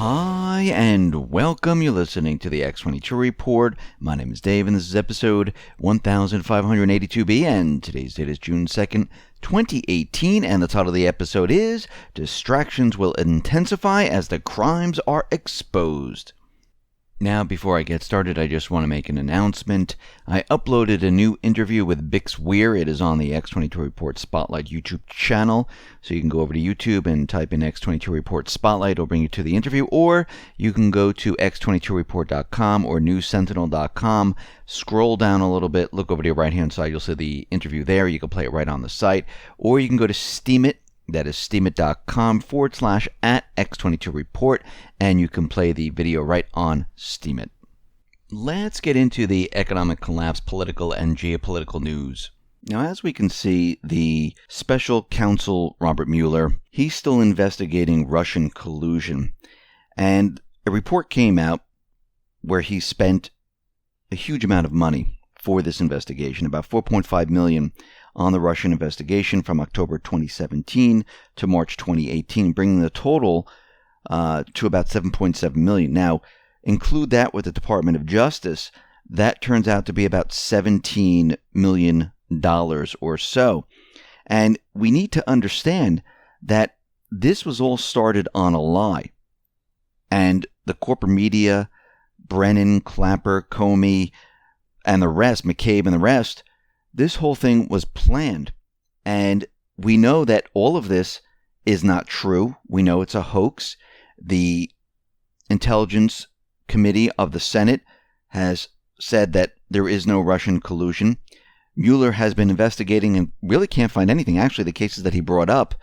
Hi, and welcome. You're listening to the X22 Report. My name is Dave, and this is episode 1582B, and today's date is June 2nd, 2018, and the title of the episode is Distractions Will Intensify as the Crimes Are Exposed. Now, before I get started, I just want to make an announcement. I uploaded a new interview with Bix Weir. It is on the X22 Report Spotlight YouTube channel. So you can go over to YouTube and type in X22 Report Spotlight. It'll bring you to the interview. Or you can go to x22report.com or newssentinel.com. Scroll down a little bit. Look over to your right-hand side. You'll see the interview there. You can play it right on the site. Or you can go to Steemit. That is steemit.com/@X22Report, and you can play the video right on Steemit. Let's get into the economic collapse, political and geopolitical news. Now, as we can see, the special counsel, Robert Mueller, he's still investigating Russian collusion. And a report came out where he spent a huge amount of money for this investigation, about $4.5 million on the Russian investigation from October 2017 to March 2018, bringing the total to about $7.7 million. Now, include that with the Department of Justice, that turns out to be about $17 million or so. And we need to understand that this was all started on a lie. And the corporate media, Brennan, Clapper, Comey, and the rest, McCabe and the rest, this whole thing was planned, and we know that all of this is not true. We know it's a hoax. The Intelligence Committee of the Senate has said that there is no Russian collusion. Mueller has been investigating and really can't find anything. Actually, the cases that he brought up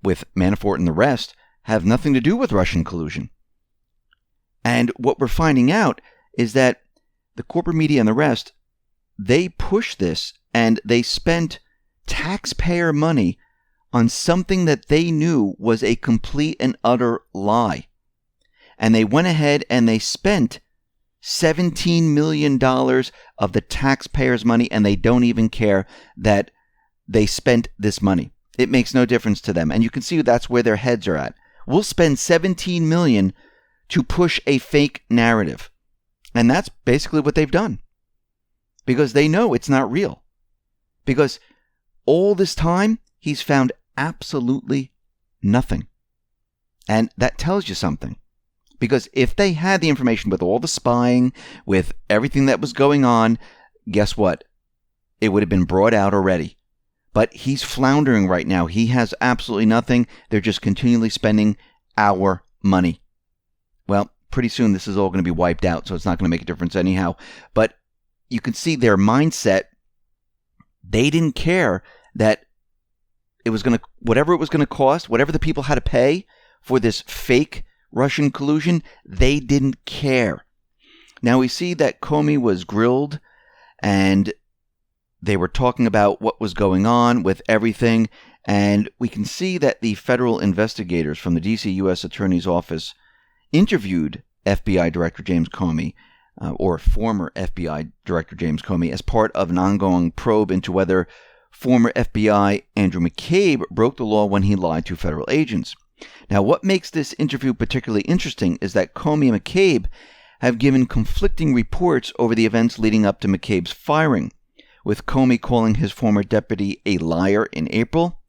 with Manafort and the rest have nothing to do with Russian collusion. And what we're finding out is that the corporate media and the rest, they pushed this and they spent taxpayer money on something that they knew was a complete and utter lie. And they went ahead and they spent $17 million of the taxpayers' money, and they don't even care that they spent this money. It makes no difference to them. And you can see that's where their heads are at. We'll spend $17 million to push a fake narrative. And that's basically what they've done. Because they know it's not real. Because all this time, he's found absolutely nothing. And that tells you something. Because if they had the information with all the spying, with everything that was going on, guess what? It would have been brought out already. But he's floundering right now. He has absolutely nothing. They're just continually spending our money. Well, pretty soon this is all going to be wiped out, so it's not going to make a difference anyhow. But you can see their mindset. They didn't care that it was going to, whatever it was going to cost, whatever the people had to pay for this fake Russian collusion, they didn't care. Now we see that Comey was grilled and they were talking about what was going on with everything. And we can see that the federal investigators from the D.C. U.S. Attorney's Office interviewed FBI Director James Comey, or former FBI Director James Comey, as part of an ongoing probe into whether former FBI Andrew McCabe broke the law when he lied to federal agents. Now, what makes this interview particularly interesting is that Comey and McCabe have given conflicting reports over the events leading up to McCabe's firing, with Comey calling his former deputy a liar in April,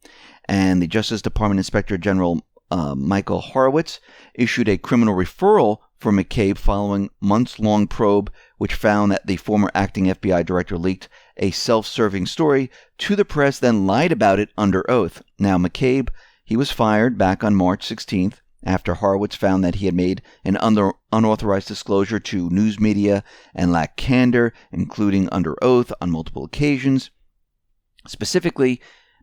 and the Justice Department Inspector General Michael Horowitz issued a criminal referral for McCabe following months-long probe, which found that the former acting FBI director leaked a self-serving story to the press, then lied about it under oath. Now, McCabe, he was fired back on March 16th after Horowitz found that he had made an unauthorized disclosure to news media and lacked candor, including under oath on multiple occasions. Specifically,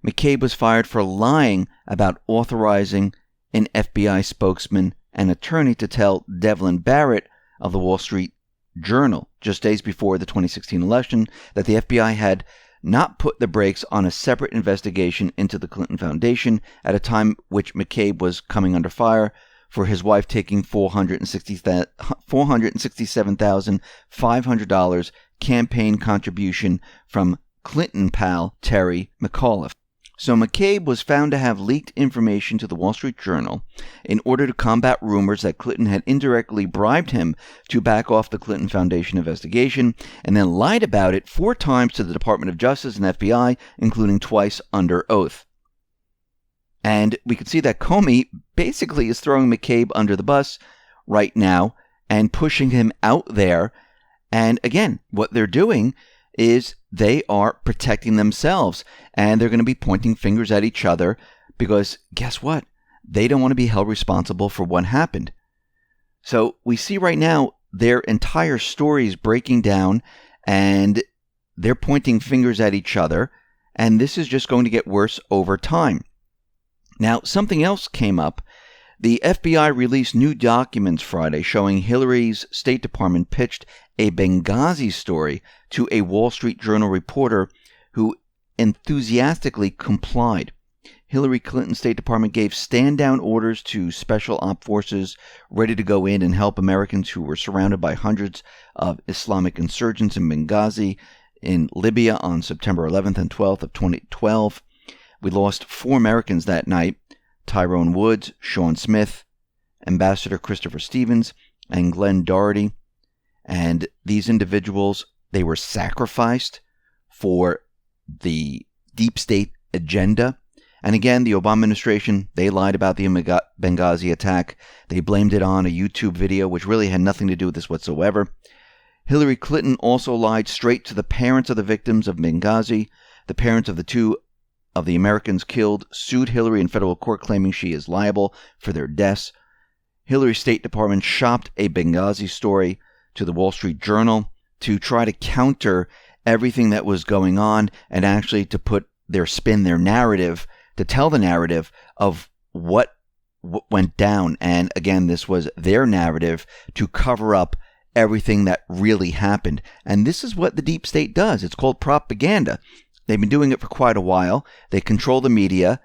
McCabe was fired for lying about authorizing an FBI spokesman and attorney to tell Devlin Barrett of the Wall Street Journal just days before the 2016 election that the FBI had not put the brakes on a separate investigation into the Clinton Foundation at a time which McCabe was coming under fire for his wife taking $467,500 campaign contribution from Clinton pal Terry McAuliffe. So McCabe was found to have leaked information to the Wall Street Journal in order to combat rumors that Clinton had indirectly bribed him to back off the Clinton Foundation investigation, and then lied about it 4 times to the Department of Justice and FBI, including twice under oath. And we can see that Comey basically is throwing McCabe under the bus right now and pushing him out there. And again, what they're doing is they are protecting themselves, and they're going to be pointing fingers at each other because guess what? They don't want to be held responsible for what happened. So we see right now their entire story is breaking down, and they're pointing fingers at each other, and this is just going to get worse over time. Now, something else came up. The FBI released new documents Friday showing Hillary's State Department pitched a Benghazi story to a Wall Street Journal reporter who enthusiastically complied. Hillary Clinton's State Department gave stand-down orders to special op forces ready to go in and help Americans who were surrounded by hundreds of Islamic insurgents in Benghazi in Libya on September 11th and 12th of 2012. We lost 4 Americans that night: Tyrone Woods, Sean Smith, Ambassador Christopher Stevens, and Glenn Doherty. And these individuals, they were sacrificed for the deep state agenda. And again, the Obama administration, they lied about the Benghazi attack. They blamed it on a YouTube video, which really had nothing to do with this whatsoever. Hillary Clinton also lied straight to the parents of the victims of Benghazi. The parents of the 2 of the Americans killed sued Hillary in federal court, claiming she is liable for their deaths. Hillary's State Department shopped a Benghazi story to the Wall Street Journal to try to counter everything that was going on and actually to put their spin, their narrative, to tell the narrative of what went down. And again, this was their narrative to cover up everything that really happened. And this is what the deep state does. It's called propaganda. They've been doing it for quite a while. They control the media.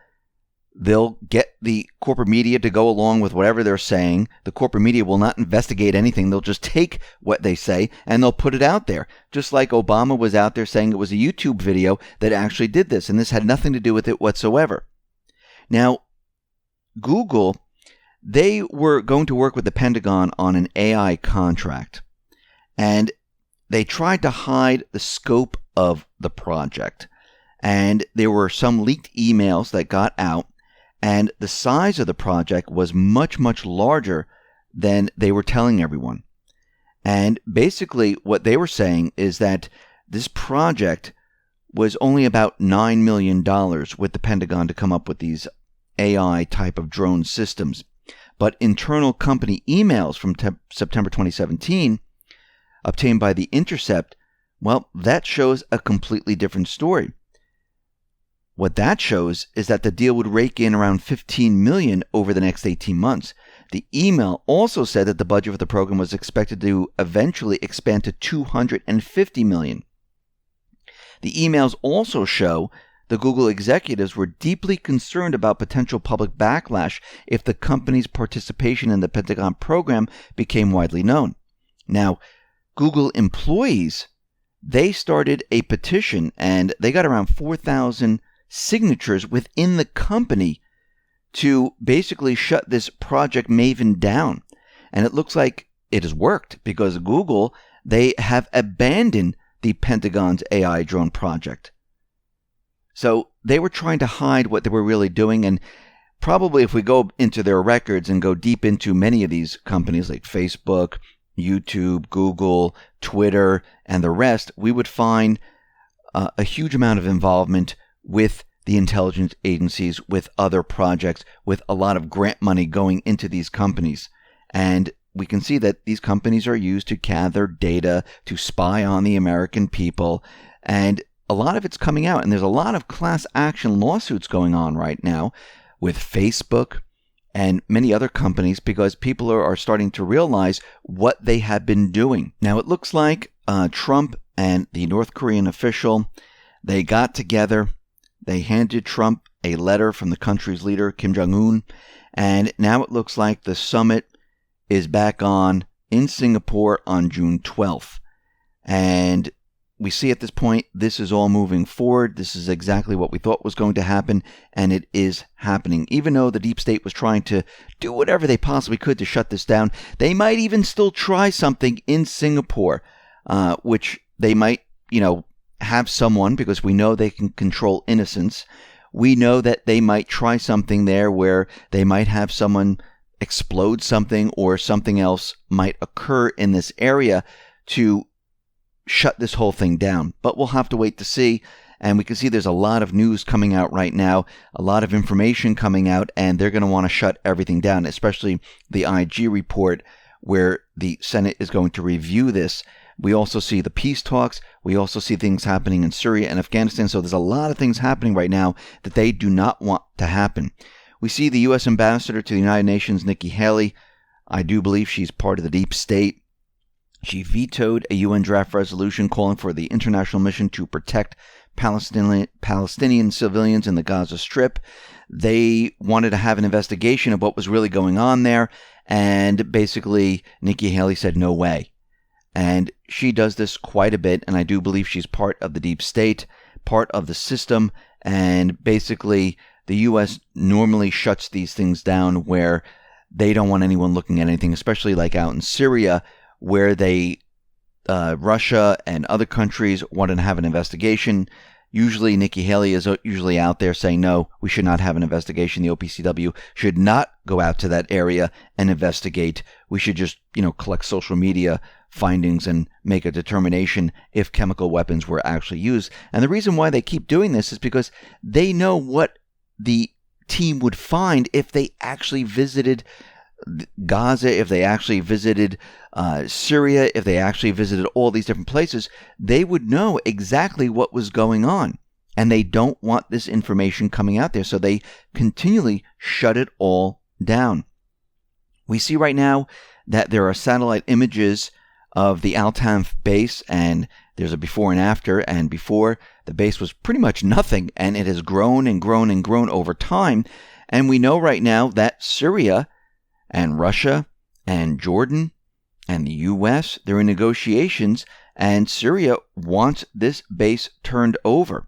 They'll get the corporate media to go along with whatever they're saying. The corporate media will not investigate anything. They'll just take what they say and they'll put it out there. Just like Obama was out there saying it was a YouTube video that actually did this, and this had nothing to do with it whatsoever. Now, Google, they were going to work with the Pentagon on an AI contract, and they tried to hide the scope of the project. And there were some leaked emails that got out, and the size of the project was much, much larger than they were telling everyone. And basically what they were saying is that this project was only about $9 million with the Pentagon to come up with these AI type of drone systems. But internal company emails from September 2017 obtained by The Intercept, well, that shows a completely different story. What that shows is that the deal would rake in around $15 million over the next 18 months. The email also said that the budget for the program was expected to eventually expand to $250 million. The emails also show the Google executives were deeply concerned about potential public backlash if the company's participation in the Pentagon program became widely known. Now, Google employees, they started a petition and they got around 4,000 signatures within the company to basically shut this Project Maven down. And it looks like it has worked because Google, they have abandoned the Pentagon's AI drone project. So they were trying to hide what they were really doing. And probably if we go into their records and go deep into many of these companies like Facebook, YouTube, Google, Twitter, and the rest, we would find a huge amount of involvement with the intelligence agencies, with other projects, with a lot of grant money going into these companies. And we can see that these companies are used to gather data, to spy on the American people, and a lot of it's coming out. And there's a lot of class action lawsuits going on right now with Facebook and many other companies because people are starting to realize what they have been doing. Now, it looks like Trump and the North Korean official, they got together. They handed Trump a letter from the country's leader, Kim Jong-un, and now it looks like the summit is back on in Singapore on June 12th. And we see at this point, this is all moving forward. This is exactly what we thought was going to happen, and it is happening. Even though the deep state was trying to do whatever they possibly could to shut this down, they might even still try something in Singapore, which they might, have someone, because we know they can control innocence. We know that they might try something there where they might have someone explode something, or something else might occur in this area to shut this whole thing down. But we'll have to wait to see. And we can see there's a lot of news coming out right now, a lot of information coming out, and they're going to want to shut everything down, especially the IG report, where the Senate is going to review this. We also see the peace talks. We also see things happening in Syria and Afghanistan. So there's a lot of things happening right now that they do not want to happen. We see the U.S. ambassador to the United Nations, Nikki Haley. I do believe she's part of the deep state. She vetoed a UN draft resolution calling for the international mission to protect Palestinian civilians in the Gaza Strip. They wanted to have an investigation of what was really going on there, and basically Nikki Haley said no way. And she does this quite a bit, and I do believe she's part of the deep state, part of the system, and basically the U.S. normally shuts these things down where they don't want anyone looking at anything, especially like out in Syria, where Russia and other countries wanted to have an investigation. Usually Nikki Haley is usually out there saying, no, we should not have an investigation. The OPCW should not go out to that area and investigate. We should just, collect social media findings and make a determination if chemical weapons were actually used. And the reason why they keep doing this is because they know what the team would find if they actually visited Gaza, if they actually visited Syria, if they actually visited all these different places. They would know exactly what was going on. And they don't want this information coming out there, so they continually shut it all down. We see right now that there are satellite images of the al-Tanf base, and there's a before and after, and before the base was pretty much nothing, and it has grown and grown and grown over time. And we know right now that Syria and Russia and Jordan and the U.S., they're in negotiations, and Syria wants this base turned over.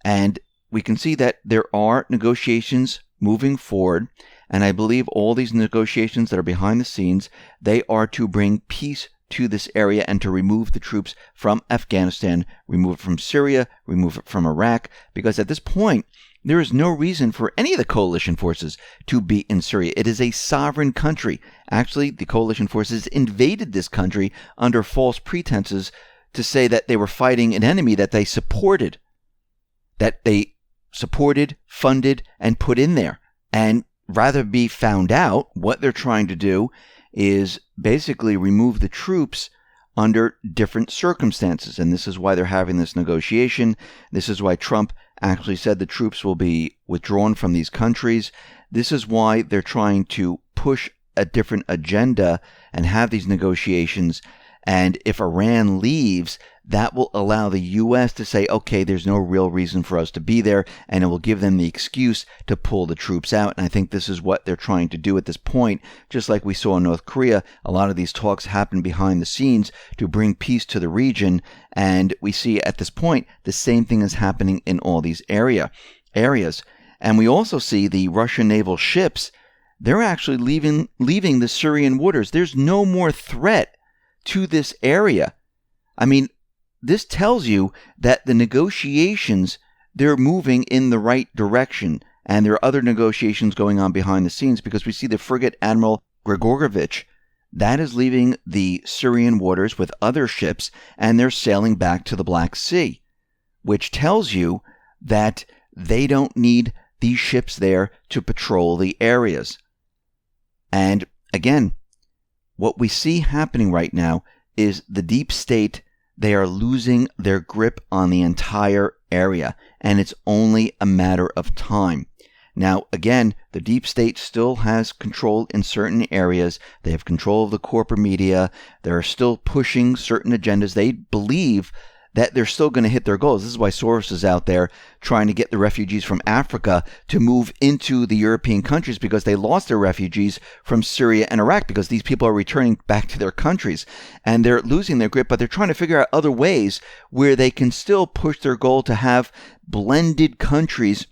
And we can see that there are negotiations moving forward, and I believe all these negotiations that are behind the scenes, they are to bring peace to this area and to remove the troops from Afghanistan, remove it from Syria, remove it from Iraq, because at this point, there is no reason for any of the coalition forces to be in Syria. It is a sovereign country. Actually, the coalition forces invaded this country under false pretenses to say that they were fighting an enemy that they supported, funded, and put in there. And rather be found out, what they're trying to do is basically remove the troops under different circumstances. And this is why they're having this negotiation. This is why Trump actually said the troops will be withdrawn from these countries. This is why they're trying to push a different agenda and have these negotiations. And if Iran leaves, that will allow the U.S. to say, okay, there's no real reason for us to be there, and it will give them the excuse to pull the troops out. And I think this is what they're trying to do at this point. Just like we saw in North Korea, a lot of these talks happen behind the scenes to bring peace to the region. And we see at this point, the same thing is happening in all these areas. And we also see the Russian naval ships, they're actually leaving the Syrian waters. There's no more threat to this area. I mean, this tells you that the negotiations, they're moving in the right direction. And there are other negotiations going on behind the scenes, because we see the frigate Admiral Grigorovich, that is leaving the Syrian waters with other ships, and they're sailing back to the Black Sea, which tells you that they don't need these ships there to patrol the areas. And again, what we see happening right now is the deep state, they are losing their grip on the entire area, and it's only a matter of time. Now, again, the deep state still has control in certain areas. They have control of the corporate media. They're still pushing certain agendas. They believe that they're still going to hit their goals. This is why Soros is out there trying to get the refugees from Africa to move into the European countries, because they lost their refugees from Syria and Iraq, because these people are returning back to their countries and they're losing their grip, but they're trying to figure out other ways where they can still push their goal to have blended countries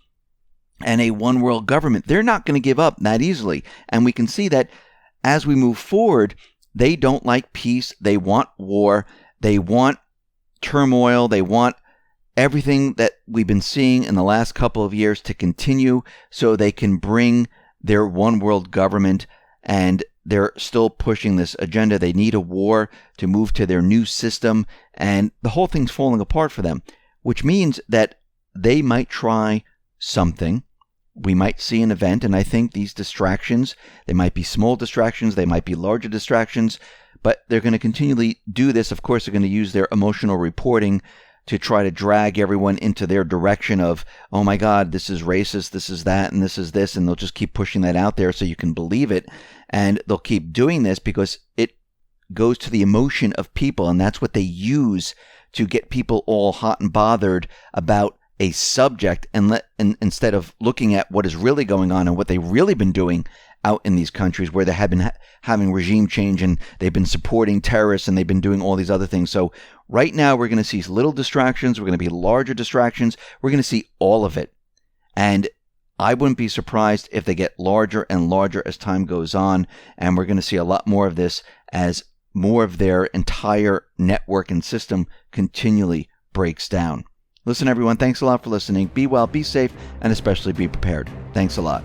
and a one world government. They're not going to give up that easily. And we can see that as we move forward, they don't like peace. They want war. They want turmoil. They want everything that we've been seeing in the last couple of years to continue, so they can bring their one world government. And they're still pushing this agenda. They need a war to move to their new system. And the whole thing's falling apart for them, which means that they might try something. We might see an event, and I think these distractions, they might be small distractions, they might be larger distractions, but they're going to continually do this. Of course, they're going to use their emotional reporting to try to drag everyone into their direction of, oh my God, this is racist, this is that, and this is this, and they'll just keep pushing that out there so you can believe it. And they'll keep doing this because it goes to the emotion of people, and that's what they use to get people all hot and bothered about a subject, and instead of looking at what is really going on and what they've really been doing out in these countries where they have been having regime change and they've been supporting terrorists and they've been doing all these other things. So right now we're going to see little distractions. We're going to be larger distractions. We're going to see all of it. And I wouldn't be surprised if they get larger and larger as time goes on. And we're going to see a lot more of this as more of their entire network and system continually breaks down. Listen, everyone, thanks a lot for listening. Be well, be safe, and especially be prepared. Thanks a lot.